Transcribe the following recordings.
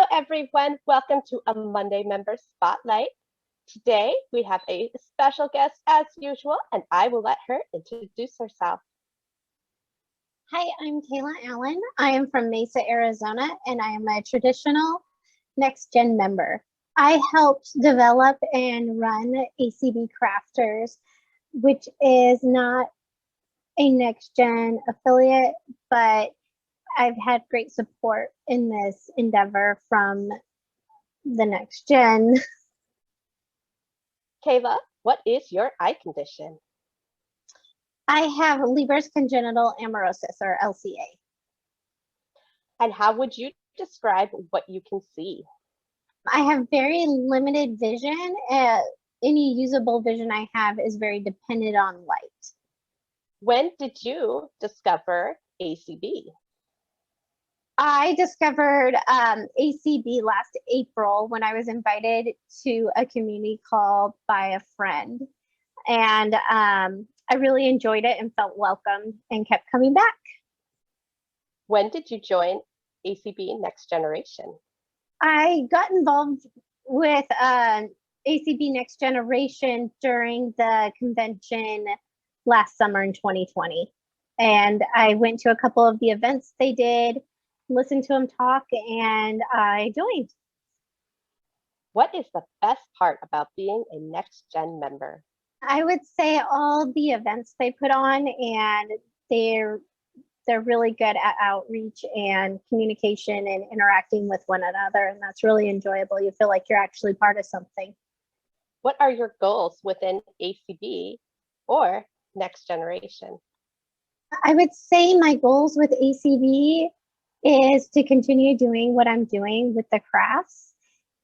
Hello, everyone. Welcome to a Monday Member Spotlight. Today, we have a special guest as usual, and I will let her introduce herself. Hi, I'm Kaila Allen. I am from Mesa, Arizona, and I am a traditional Next Gen member. I helped develop and run ACB Crafters, which is not a Next Gen affiliate, but I've had great support in this endeavor from the Next Gen. Kayla, what is your eye condition? I have Leber's congenital amaurosis, or LCA. And how would you describe what you can see? I have very limited vision. Any usable vision I have is very dependent on light. When did you discover ACB? I discovered ACB last April when I was invited to a community call by a friend. And I really enjoyed it and felt welcome and kept coming back. When did you join ACB Next Generation? I got involved with ACB Next Generation during the convention last summer in 2020. And I went to a couple of the events they did, listened to them talk, and I joined. What is the best part about being a Next Gen member? I would say all the events they put on, and they're really good at outreach and communication and interacting with one another, and that's really enjoyable. You feel like you're actually part of something. What are your goals within ACB or Next Generation? I would say my goals with ACB is to continue doing what I'm doing with the crafts,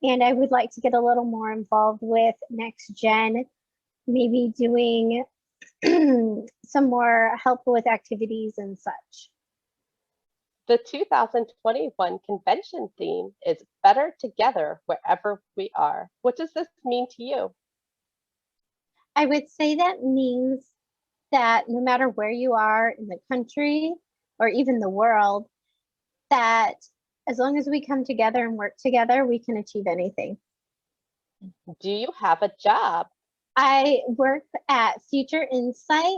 and I would like to get a little more involved with Next Gen, maybe doing some more help with activities and such. The 2021 convention theme is Better Together Wherever We Are. What does this mean to you? I would say that means that no matter where you are in the country or even the world, that as long as we come together and work together, we can achieve anything. Do you have a job? I work at Future Insight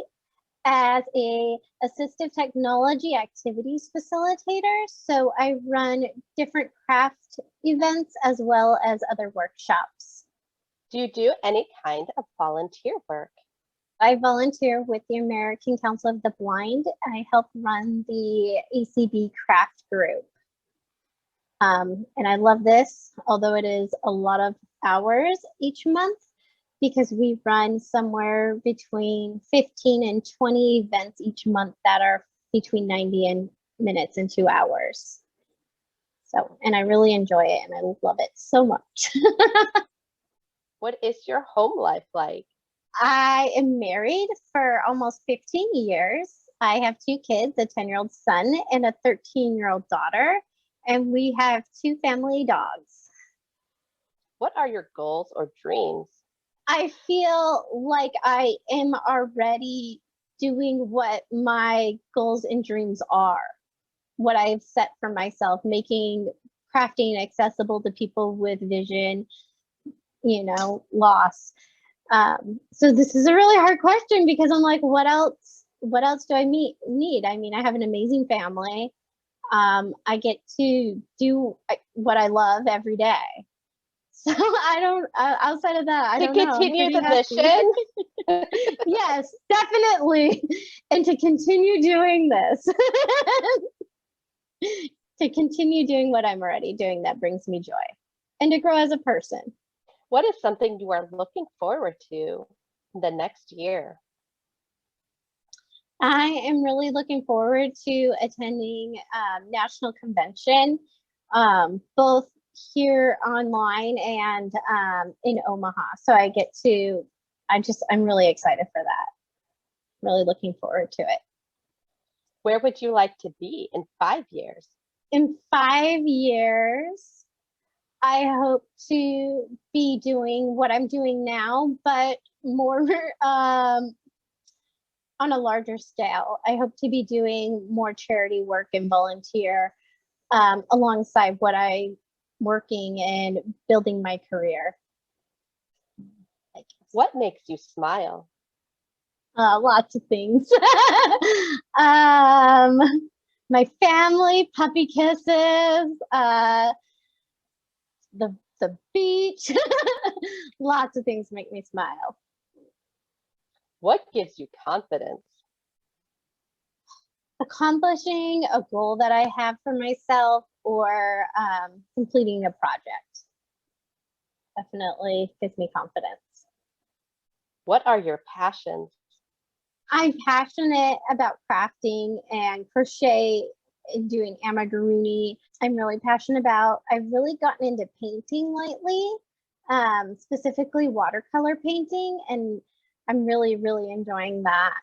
as a assistive technology activities facilitator. So I run different craft events as well as other workshops. Do you do any kind of volunteer work? I volunteer with the American Council of the Blind. I help run the ACB craft group. And I love this, although it is a lot of hours each month, because we run somewhere between 15 and 20 events each month that are between 90 minutes and 2 hours. So, and I really enjoy it and I love it so much. What is your home life like? I am married for almost 15 years. I have 2 kids, a 10-year-old son and a 13-year-old daughter, and we have 2 family dogs. What are your goals or dreams? I feel like I am already doing what my goals and dreams are, what I've set for myself, making crafting accessible to people with vision, loss. So this is a really hard question because I'm like, what else do I need? I mean, I have an amazing family. I get to do what I love every day. So outside of that, I don't know. To continue the mission? Yes, definitely. And to continue doing this. To continue doing what I'm already doing that brings me joy. And to grow as a person. What is something you are looking forward to the next year? I am really looking forward to attending national convention, both here online and in Omaha. So I'm really excited for that. Really looking forward to it. Where would you like to be in 5 years? In 5 years, I hope to be doing what I'm doing now, but more on a larger scale. I hope to be doing more charity work and volunteer alongside what I working and building my career. What makes you smile? Lots of things. My family, puppy kisses, the beach. Lots of things make me smile. What gives you confidence? Accomplishing a goal that I have for myself, or completing a project definitely gives me confidence. What are your passions? I'm passionate about crafting and crochet and doing amigurumi. I'm really passionate about, I've really gotten into painting lately, specifically watercolor painting, and I'm really, really enjoying that.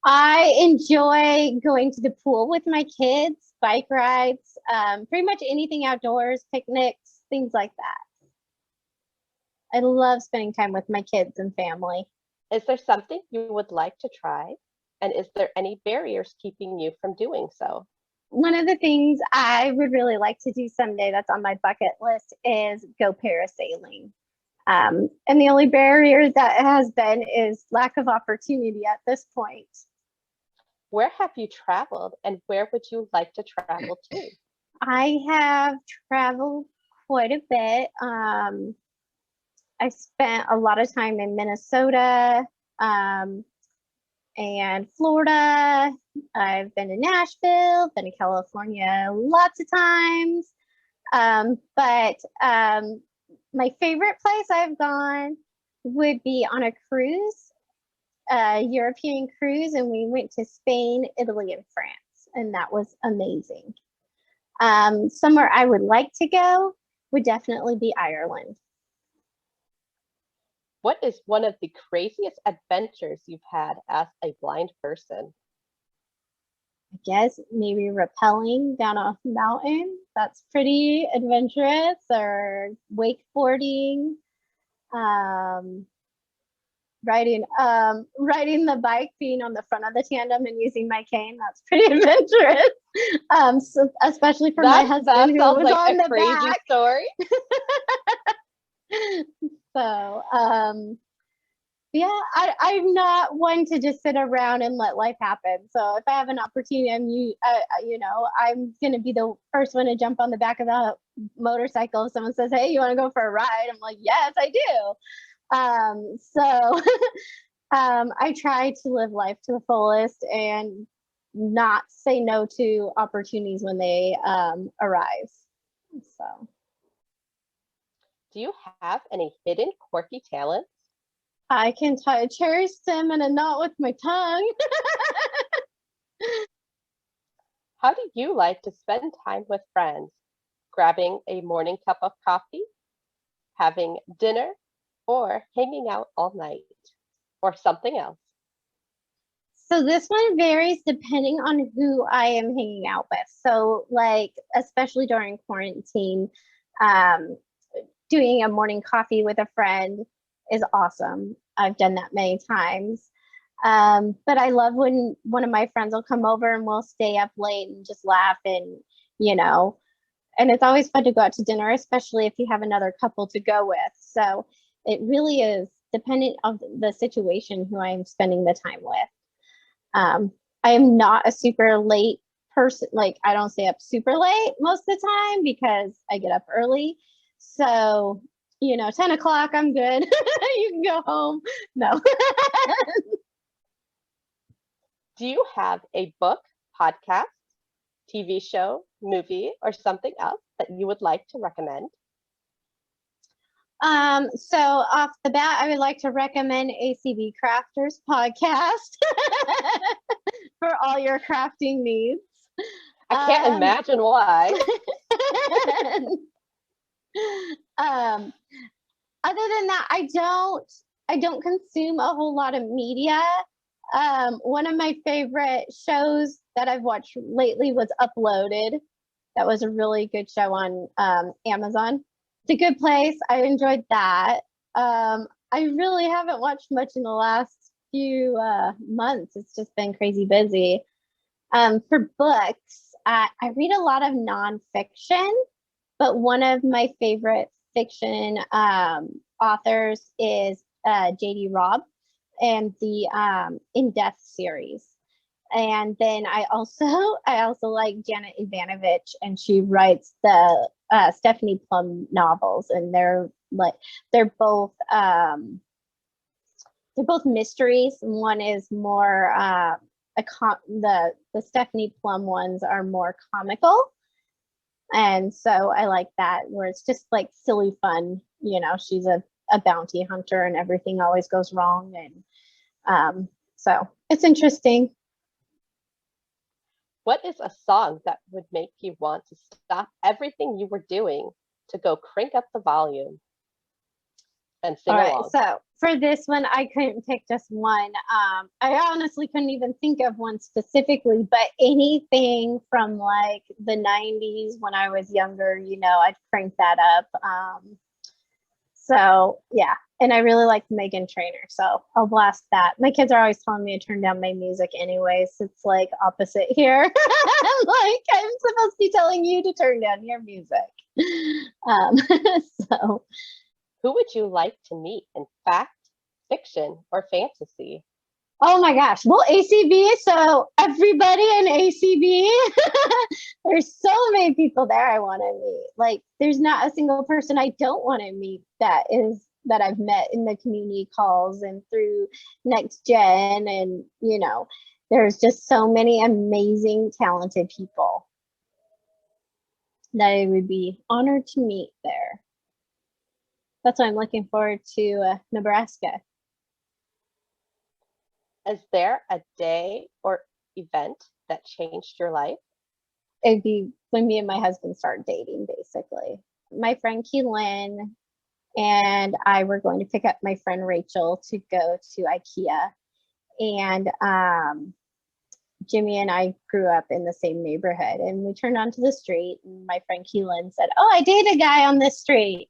I enjoy going to the pool with my kids, bike rides, pretty much anything outdoors, picnics, things like that. I love spending time with my kids and family. Is there something you would like to try? And is there any barriers keeping you from doing so? One of the things I would really like to do someday that's on my bucket list is go parasailing. And the only barrier that has been is lack of opportunity at this point. Where have you traveled and where would you like to travel to? I have traveled quite a bit. I spent a lot of time in Minnesota and Florida. I've been to Nashville, been to California lots of times. But my favorite place I've gone would be on a cruise, a European cruise, and we went to Spain, Italy, and France, and that was amazing. Somewhere I would like to go would definitely be Ireland. What is one of the craziest adventures you've had as a blind person? I guess maybe rappelling down a mountain. That's pretty adventurous, or wakeboarding, riding the bike, being on the front of the tandem and using my cane. That's pretty adventurous. So especially for my husband, who was like on the crazy back. Story. So yeah, I'm not one to just sit around and let life happen. So if I have an opportunity, I'm going to be the first one to jump on the back of the motorcycle. If someone says, "Hey, you want to go for a ride?" I'm like, "Yes, I do." I try to live life to the fullest and not say no to opportunities when they arise. So, do you have any hidden quirky talents? I can tie a cherry stem in a knot with my tongue. How do you like to spend time with friends? Grabbing a morning cup of coffee, having dinner, or hanging out all night, or something else? So this one varies depending on who I am hanging out with. So like, especially during quarantine, doing a morning coffee with a friend is awesome. I've done that many times. But I love when one of my friends will come over and we'll stay up late and just laugh, and, and it's always fun to go out to dinner, especially if you have another couple to go with. So it really is dependent on the situation who I'm spending the time with. I am not a super late person. Like, I don't stay up super late most of the time because I get up early. So, 10 o'clock, I'm good. You can go home. No. Do you have a book, podcast, TV show, movie, or something else that you would like to recommend? So off the bat, I would like to recommend ACB Crafters podcast for all your crafting needs. I can't imagine why. Other than that, I don't consume a whole lot of media. One of my favorite shows that I've watched lately was Uploaded. That was a really good show on Amazon. It's a Good Place. I enjoyed that. I really haven't watched much in the last few months. It's just been crazy busy. For books, I read a lot of nonfiction. but one of my favorite fiction authors is J.D. Robb and the In Death series. And then I also like Janet Ivanovich, and she writes the Stephanie Plum novels, and they're both mysteries. One is more the Stephanie Plum ones are more comical, and so I like that, where it's just like silly fun. You know, she's a bounty hunter, and everything always goes wrong, and so it's interesting. What is a song that would make you want to stop everything you were doing to go crank up the volume and sing All right, along? so for this one, I couldn't pick just one. I honestly couldn't even think of one specifically, but anything from like the 90s when I was younger, you know, I'd crank that up. So yeah, and I really like Megan Trainor, so I'll blast that. My kids are always telling me to turn down my music anyways. It's like opposite here. Like I'm supposed to be telling you to turn down your music. Um, so Who would you like to meet in fact, fiction, or fantasy? oh my gosh. Well, ACB, so everybody in ACB, there's so many people there I want to meet. Like, there's not a single person I don't want to meet that I've met in the community calls and through Next Gen. And, you know, there's just so many amazing, talented people that I would be honored to meet there. That's why I'm looking forward to Nebraska. Is there a day or event that changed your life? It'd be when me and my husband started dating, basically. My friend Keelan and I were going to pick up my friend Rachel to go to IKEA. And Jimmy and I grew up in the same neighborhood, and we turned onto the street, and my friend Keelan said, "Oh, I date a guy on this street."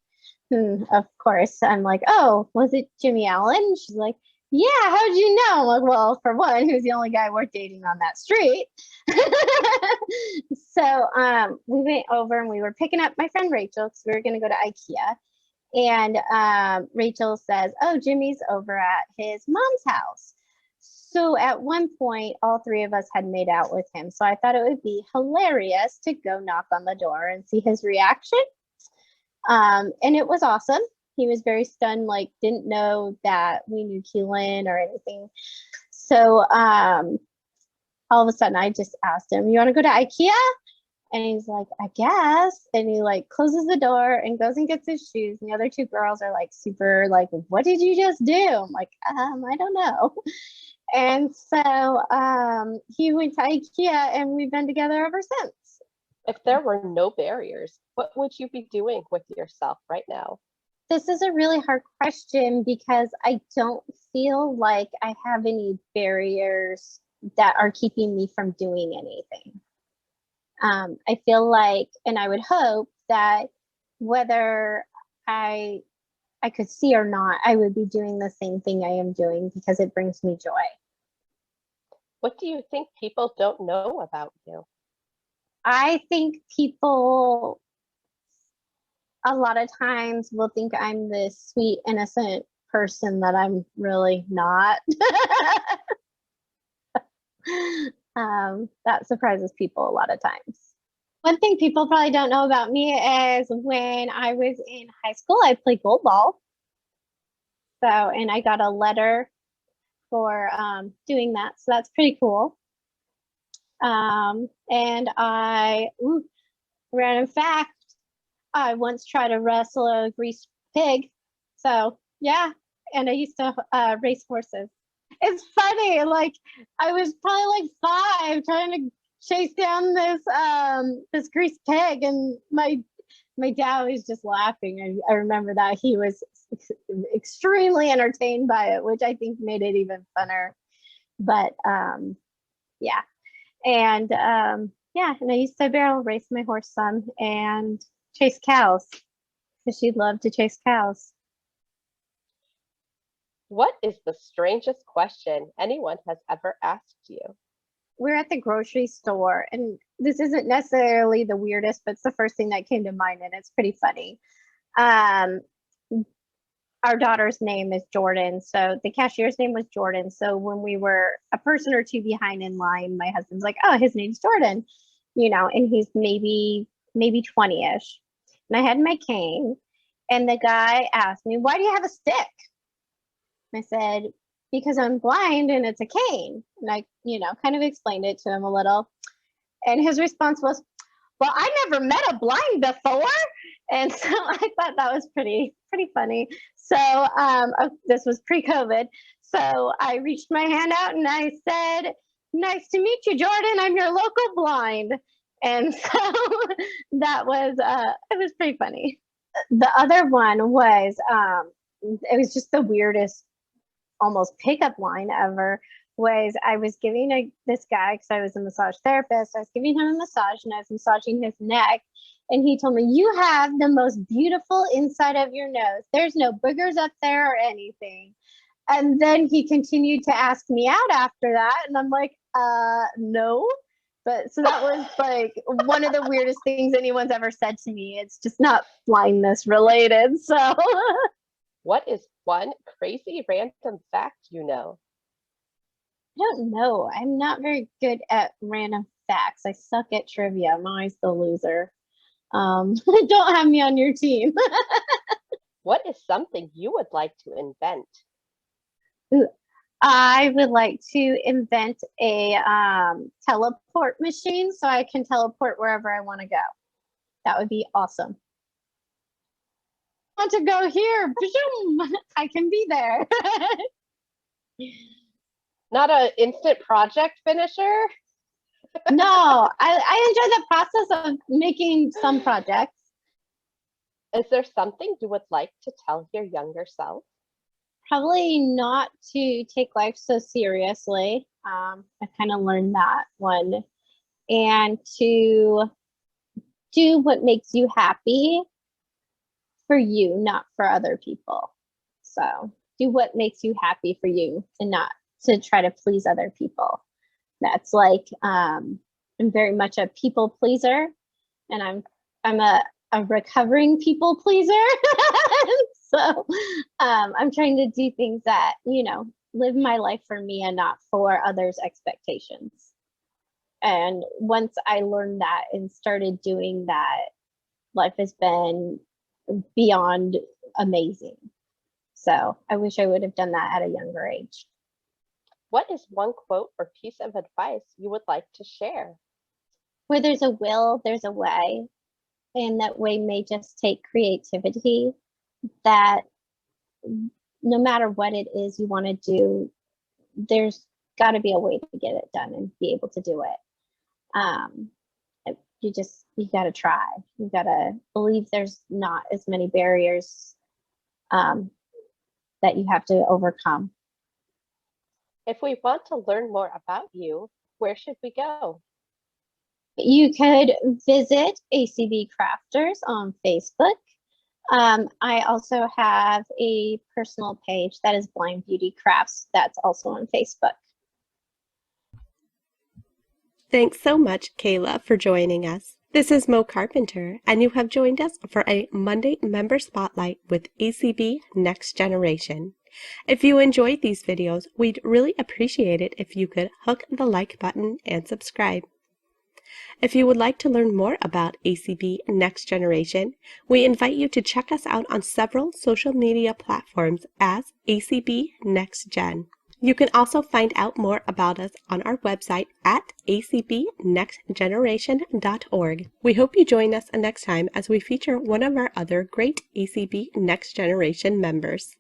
And of course, I'm like, "Oh, was it Jimmy Allen?" She's like, "Yeah, how'd you know?" I'm like, well, for one, he was the only guy worth dating on that street. So we went over and we were picking up my friend Rachel because we were going to go to IKEA. And Rachel says, "Oh, Jimmy's over at his mom's house." So at one point, all three of us had made out with him. So I thought it would be hilarious to go knock on the door and see his reaction. And it was awesome. He was very stunned, like didn't know that we knew Keelan or anything. So all of a sudden I just asked him, "You want to go to IKEA?" And he's like, "I guess." And he like closes the door and goes and gets his shoes. And the other two girls are like super like, "What did you just do?" I'm like, I don't know. And so he went to IKEA and we've been together ever since. If there were no barriers, what would you be doing with yourself right now? This is a really hard question because I don't feel like I have any barriers that are keeping me from doing anything. I feel like, and I would hope that whether I I could see or not, I would be doing the same thing I am doing because it brings me joy. What do you think people don't know about you? I think people a lot of times will think I'm this sweet, innocent person that I'm really not. That surprises people a lot of times. One thing people probably don't know about me is when I was in high school, I played gold ball. So, and I got a letter for doing that. So that's pretty cool. And random fact, I once tried to wrestle a greased pig. So yeah, and I used to race horses. It's funny, like I was probably like 5 trying to chase down this greased pig, and my dad was just laughing. I remember that he was extremely entertained by it, which I think made it even funner. But yeah, and yeah, and I used to barrel race my horse some and chase cows because she loved to chase cows. What is the strangest question anyone has ever asked you? We're at the grocery store, and this isn't necessarily the weirdest, but it's the first thing that came to mind, and it's pretty funny. Our daughter's name is Jordan, so the cashier's name was Jordan. So when we were a person or two behind in line, my husband's like, "Oh, his name's Jordan," and he's maybe 20-ish. And I had my cane, and the guy asked me, "Why do you have a stick?" And I said, "Because I'm blind and it's a cane." And I, kind of explained it to him a little. And his response was, "Well, I never met a blind before." And so I thought that was pretty funny. So this was pre-COVID. So I reached my hand out and I said, "Nice to meet you, Jordan. I'm your local blind." And so that was, it was pretty funny. The other one was, it was just the weirdest, almost pickup line ever. Was I was giving this guy, because I was a massage therapist, I was giving him a massage and I was massaging his neck. And he told me, "You have the most beautiful inside of your nose. There's no boogers up there or anything." And then he continued to ask me out after that. And I'm like, no. But so that was like one of the weirdest things anyone's ever said to me. It's just not blindness related. So What is one crazy random fact you know? I don't know. I'm not very good at random facts. I suck at trivia. I'm always the loser. Don't have me on your team. What is something you would like to invent? I would like to invent a teleport machine so I can teleport wherever I want to go. That would be awesome. I want to go here. I can be there. Not an instant project finisher? No, I enjoy the process of making some projects. Is there something you would like to tell your younger self? Probably not to take life so seriously. I kind of learned that one. And to do what makes you happy for you, not for other people. So do what makes you happy for you and not to try to please other people. That's like, I'm very much a people pleaser, and I'm a recovering people pleaser. So I'm trying to do things that, live my life for me and not for others' expectations. And once I learned that and started doing that, life has been beyond amazing. So I wish I would have done that at a younger age. What is one quote or piece of advice you would like to share? Where there's a will, there's a way. And that way may just take creativity, that no matter what it is you want to do, there's got to be a way to get it done and be able to do it. You got to try. You got to believe there's not as many barriers that you have to overcome. If we want to learn more about you, where should we go? You could visit ACB Crafters on Facebook. I also have a personal page that is Blind Beauty Crafts. That's also on Facebook. Thanks so much, Kaila, for joining us. This is Mo Carpenter, and you have joined us for a Monday Member Spotlight with ACB Next Generation. If you enjoyed these videos, we'd really appreciate it if you could hook the like button and subscribe. If you would like to learn more about ACB Next Generation, we invite you to check us out on several social media platforms as ACB Next Gen. You can also find out more about us on our website at acbnextgeneration.org. We hope you join us next time as we feature one of our other great ACB Next Generation members.